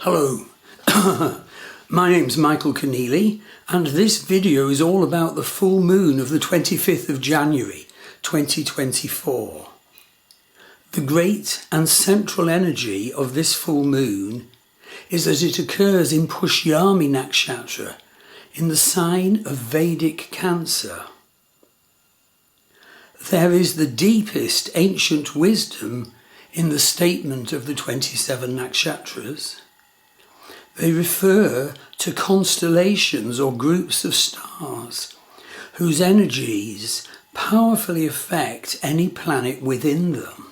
Hello, my name's Michael Keneally, and this video is all about the full moon of the 25th of January 2024. The great and central energy of this full moon is that it occurs in Pushyami nakshatra, in the sign of Vedic Cancer. There is the deepest ancient wisdom in the statement of the 27 nakshatras. They refer to constellations or groups of stars whose energies powerfully affect any planet within them.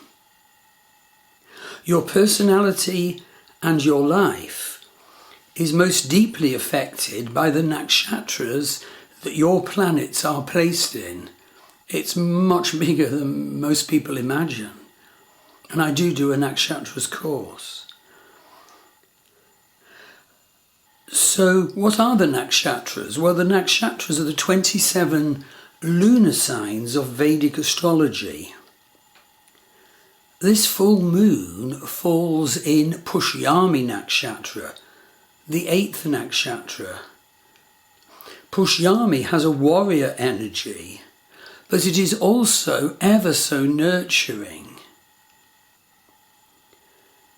Your personality and your life is most deeply affected by the nakshatras that your planets are placed in. It's much bigger than most people imagine. And I do a nakshatras course. So what are the nakshatras? Well, the nakshatras are the 27 lunar signs of Vedic astrology. This full moon falls in Pushyami nakshatra, the 8th nakshatra. Pushyami has a warrior energy, but it is also ever so nurturing.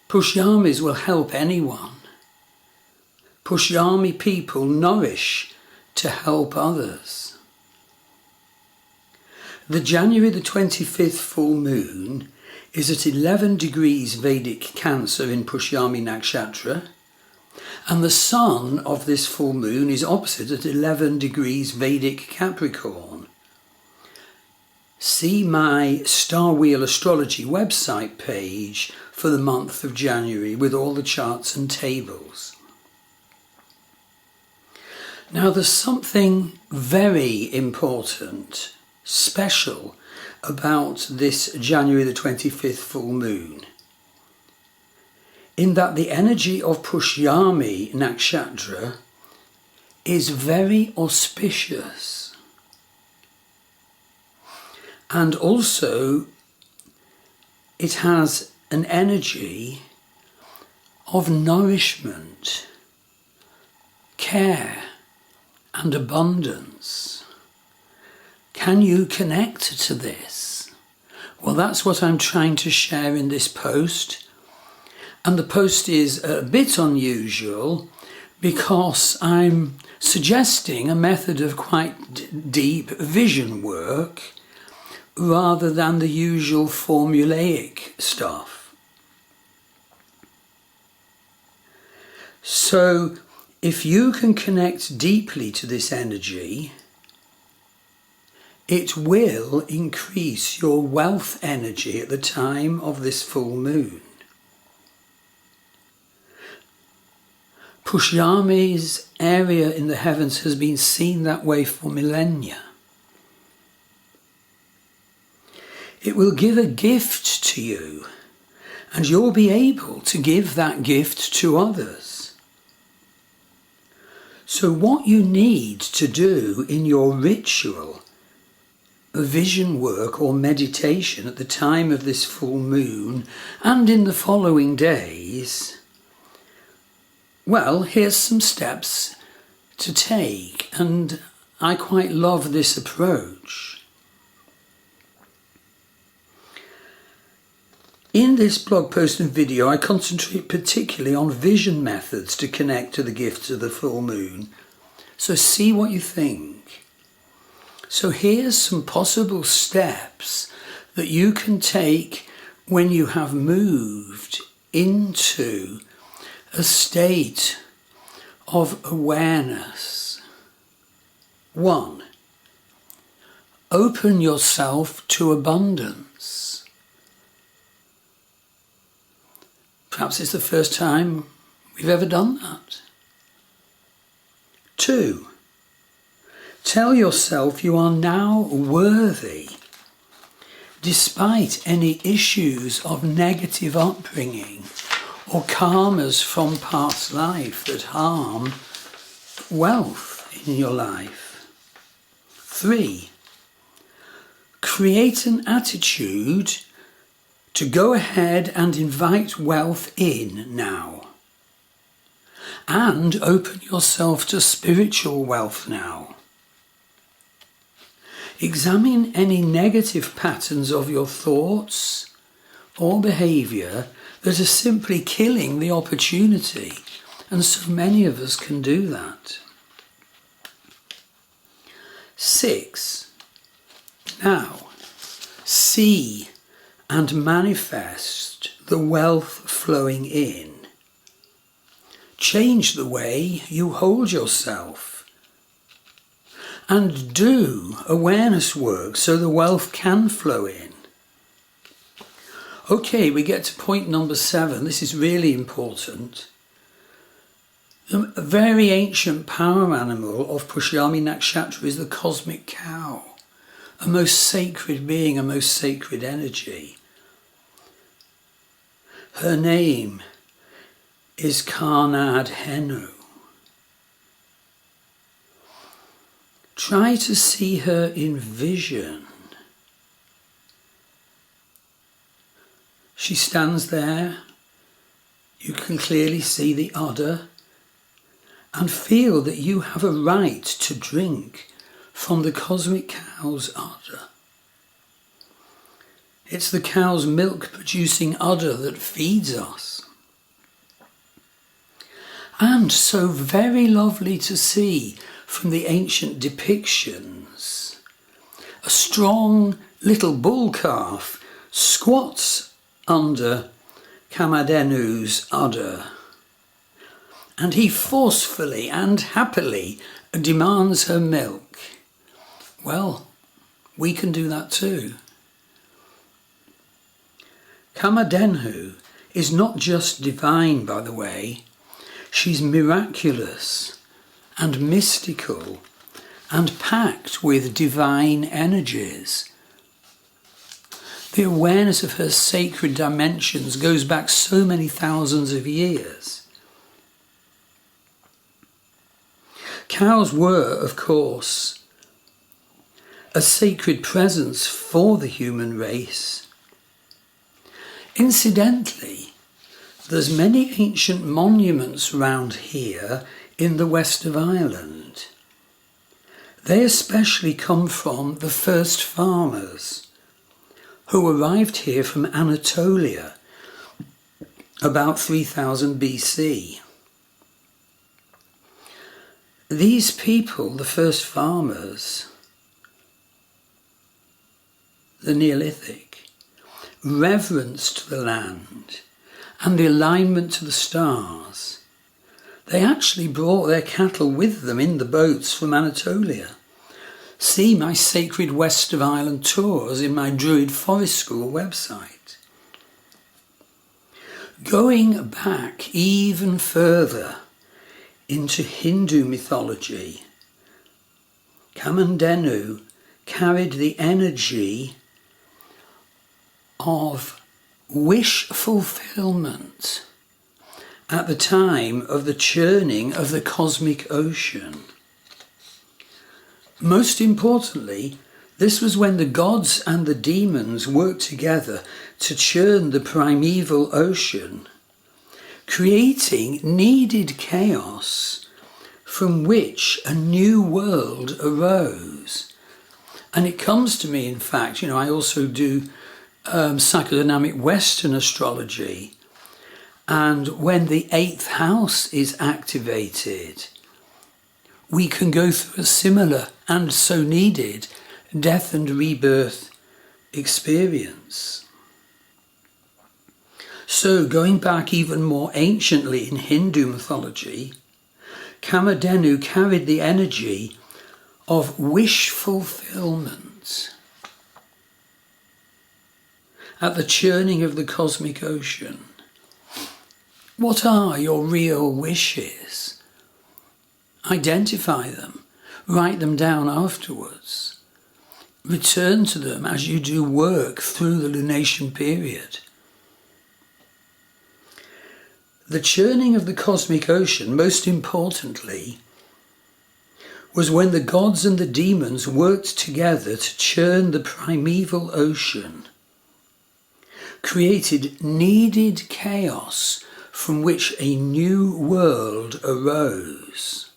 Pushyamis will help anyone. Pushyami people nourish to help others. The January the 25th full moon is at 11 degrees Vedic Cancer in Pushyami nakshatra, and the sun of this full moon is opposite at 11 degrees Vedic Capricorn. See my Star Wheel Astrology website page for the month of January with all the charts and tables. Now there's something very important, special about this January the 25th full moon, in that the energy of Pushyami nakshatra is very auspicious, and also it has an energy of nourishment, care and abundance. Can you connect to this? Well, that's what I'm trying to share in this post. And the post is a bit unusual because I'm suggesting a method of quite deep vision work rather than the usual formulaic stuff. So, if you can connect deeply to this energy, it will increase your wealth energy at the time of this full moon. Pushyami's area in the heavens has been seen that way for millennia. It will give a gift to you, and you'll be able to give that gift to others. So what you need to do in your ritual, vision work or meditation at the time of this full moon and in the following days, well, here's some steps to take, and I quite love this approach. In this blog post and video, I concentrate particularly on vision methods to connect to the gifts of the full moon. So see what you think. So here's some possible steps that you can take when you have moved into a state of awareness. 1. Open yourself to abundance. Perhaps it's the first time we've ever done that. 2. Tell yourself you are now worthy, despite any issues of negative upbringing or karmas from past life that harm wealth in your life. 3. Create an attitude to go ahead and invite wealth in now. and open yourself to spiritual wealth now. Examine any negative patterns of your thoughts or behaviour that are simply killing the opportunity, and so many of us can do that. 6. Now, see and manifest the wealth flowing in. Change the way you hold yourself and do awareness work so the wealth can flow in. Okay, we get to point number 7. This is really important. A very ancient power animal of Pushyami nakshatra is the cosmic cow, a most sacred being, a most sacred energy. Her name is Kamadhenu. Try to see her in vision. She stands there. You can clearly see the udder and feel that you have a right to drink from the cosmic cow's udder. It's the cow's milk-producing udder that feeds us. And so very lovely to see from the ancient depictions. A strong little bull calf squats under Kamadhenu's udder, and he forcefully and happily demands her milk. Well, we can do that too. Kamadhenu is not just divine, by the way. She's miraculous and mystical and packed with divine energies. The awareness of her sacred dimensions goes back so many thousands of years. Cows were, of course, a sacred presence for the human race. Incidentally, there's many ancient monuments round here in the west of Ireland. They especially come from the first farmers who arrived here from Anatolia about 3000 BC. These people, the first farmers, the Neolithic, reverenced the land and the alignment to the stars. They actually brought their cattle with them in the boats from Anatolia. See my Sacred West of Ireland tours in my Druid Forest School website. Going back even further into Hindu mythology, Kamadhenu carried the energy of wish fulfillment at the time of the churning of the cosmic ocean. Most importantly, this was when the gods and the demons worked together to churn the primeval ocean, creating needed chaos from which a new world arose. And it comes to me, in fact, I also do psychodynamic Western astrology, and when the 8th house is activated, we can go through a similar and so needed death and rebirth experience. So going back even more anciently in Hindu mythology, Kamadhenu carried the energy of wish fulfillment at the churning of the cosmic ocean. What are your real wishes? Identify them, write them down afterwards. Return to them as you do work through the lunation period. The churning of the cosmic ocean, most importantly, was when the gods and the demons worked together to churn the primeval ocean, created needed chaos from which a new world arose.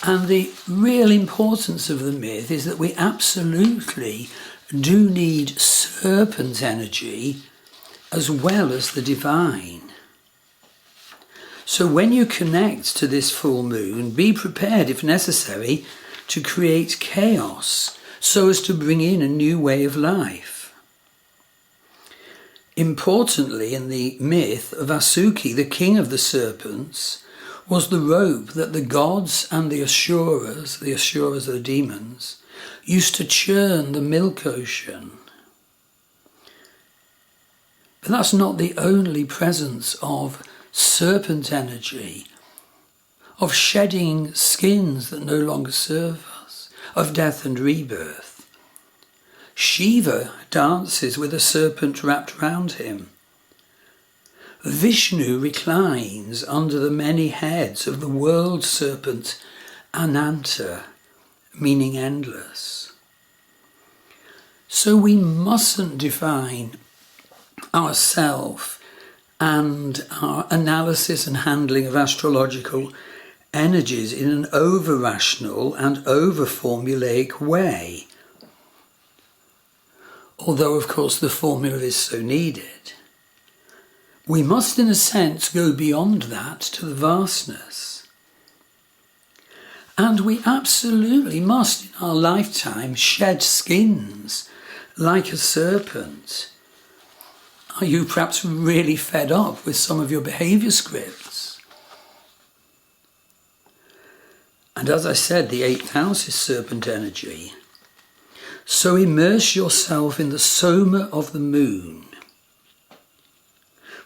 And the real importance of the myth is that we absolutely do need serpent energy as well as the divine. So when you connect to this full moon, be prepared, if necessary, to create chaos so as to bring in a new way of life. Importantly, in the myth of Asuki, the king of the serpents, was the rope that the gods and the Asuras are the demons, used to churn the milk ocean. But that's not the only presence of serpent energy, of shedding skins that no longer serve us, of death and rebirth. Shiva dances with a serpent wrapped round him. Vishnu reclines under the many heads of the world serpent Ananta, meaning endless. So we mustn't define ourself and our analysis and handling of astrological energies in an over-rational and over-formulaic way. Although, of course, the formula is so needed. We must, in a sense, go beyond that to the vastness. And we absolutely must, in our lifetime, shed skins like a serpent. Are you perhaps really fed up with some of your behaviour scripts? And as I said, the 8th house is serpent energy. So immerse yourself in the soma of the moon.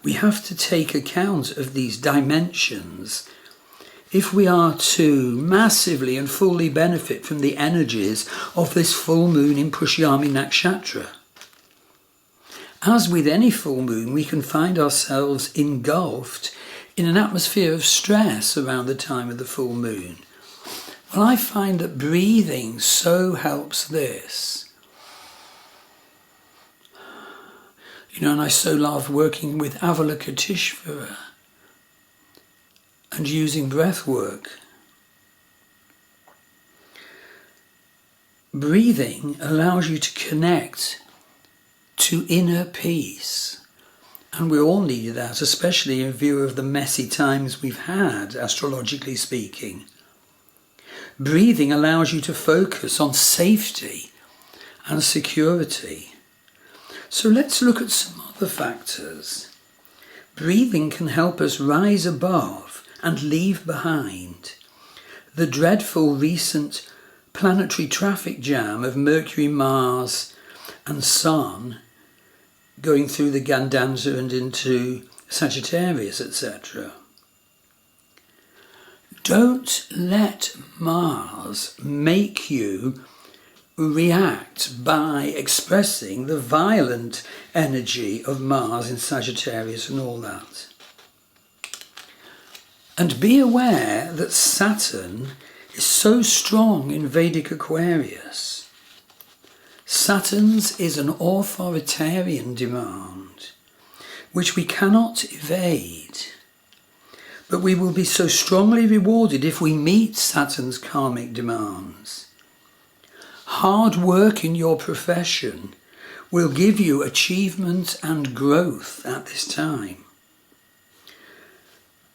We have to take account of these dimensions if we are to massively and fully benefit from the energies of this full moon in Pushyami nakshatra. As with any full moon, we can find ourselves engulfed in an atmosphere of stress around the time of the full moon. Well, I find that breathing so helps this. And I so love working with Avalokiteshvara and using breath work. Breathing allows you to connect to inner peace. And we all need that, especially in view of the messy times we've had, astrologically speaking. Breathing allows you to focus on safety and security. So let's look at some other factors. Breathing can help us rise above and leave behind the dreadful recent planetary traffic jam of Mercury, Mars and Sun going through the Gandanta and into Sagittarius, etc. Don't let Mars make you react by expressing the violent energy of Mars in Sagittarius and all that. And be aware that Saturn is so strong in Vedic Aquarius. Saturn's is an authoritarian demand, which we cannot evade. But we will be so strongly rewarded if we meet Saturn's karmic demands. Hard work in your profession will give you achievement and growth at this time.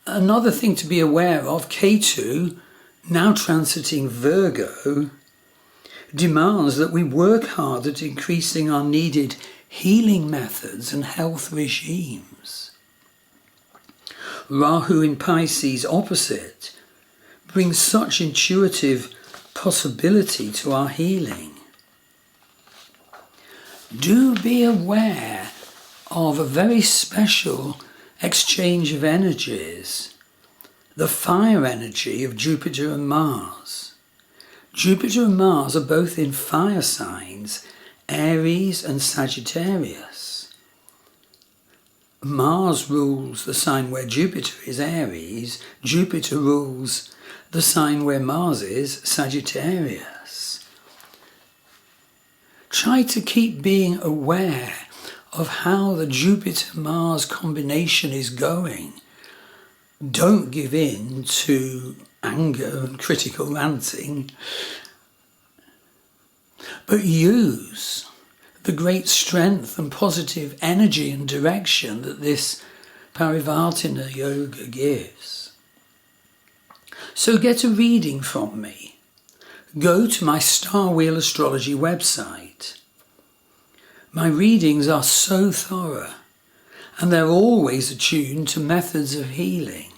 Another thing to be aware of, Ketu, now transiting Virgo, demands that we work hard at increasing our needed healing methods and health regimes. Rahu in Pisces opposite brings such intuitive possibility to our healing. Do be aware of a very special exchange of energies, the fire energy of Jupiter and Mars. Jupiter and Mars are both in fire signs, Aries and Sagittarius. Mars rules the sign where Jupiter is, Aries. Jupiter rules the sign where Mars is, Sagittarius. Try to keep being aware of how the Jupiter-Mars combination is going. Don't give in to anger and critical ranting, but use the great strength and positive energy and direction that this Parivartina Yoga gives. So get a reading from me. Go to my Star Wheel Astrology website. My readings are so thorough, and they're always attuned to methods of healing.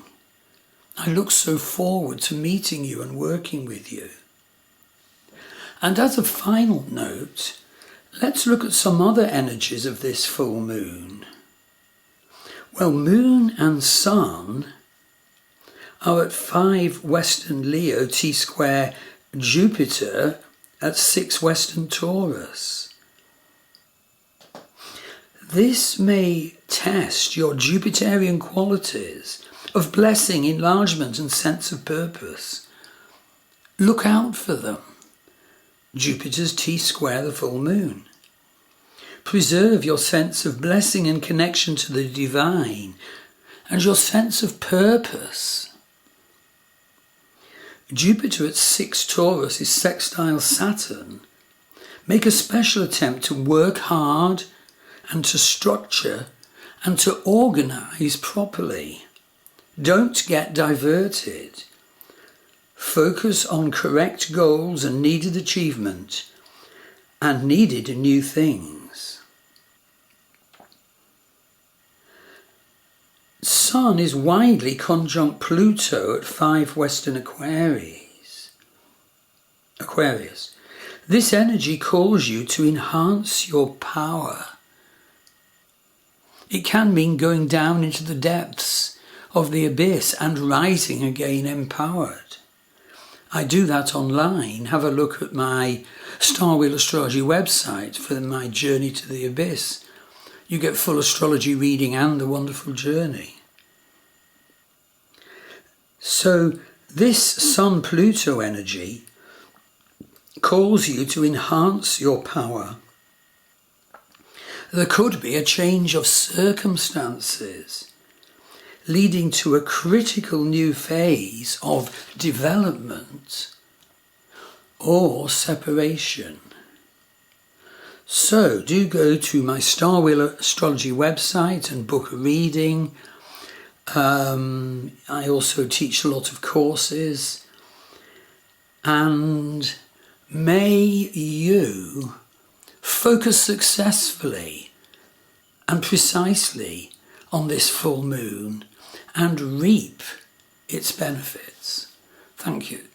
I look so forward to meeting you and working with you. And as a final note, let's look at some other energies of this full moon. Well, Moon and Sun are at 5 Western Leo T-square Jupiter at 6 Western Taurus. This may test your Jupiterian qualities of blessing, enlargement and sense of purpose. Look out for them. Jupiter's T-square the full moon. Preserve your sense of blessing and connection to the divine and your sense of purpose. Jupiter at 6 Taurus is sextile Saturn. Make a special attempt to work hard and to structure and to organise properly. Don't get diverted. Focus on correct goals and needed achievement and needed new things. Sun is widely conjunct Pluto at 5 Western Aquarius. This energy calls you to enhance your power. It can mean going down into the depths of the abyss and rising again empowered. I do that online. Have a look at my Star Wheel Astrology website for my journey to the abyss. You get full astrology reading and a wonderful journey. So this Sun-Pluto energy calls you to enhance your power. There could be a change of circumstances leading to a critical new phase of development or separation. So do go to my Star Wheel Astrology website and book a reading. I also teach a lot of courses, and may you focus successfully and precisely on this full moon and reap its benefits. Thank you.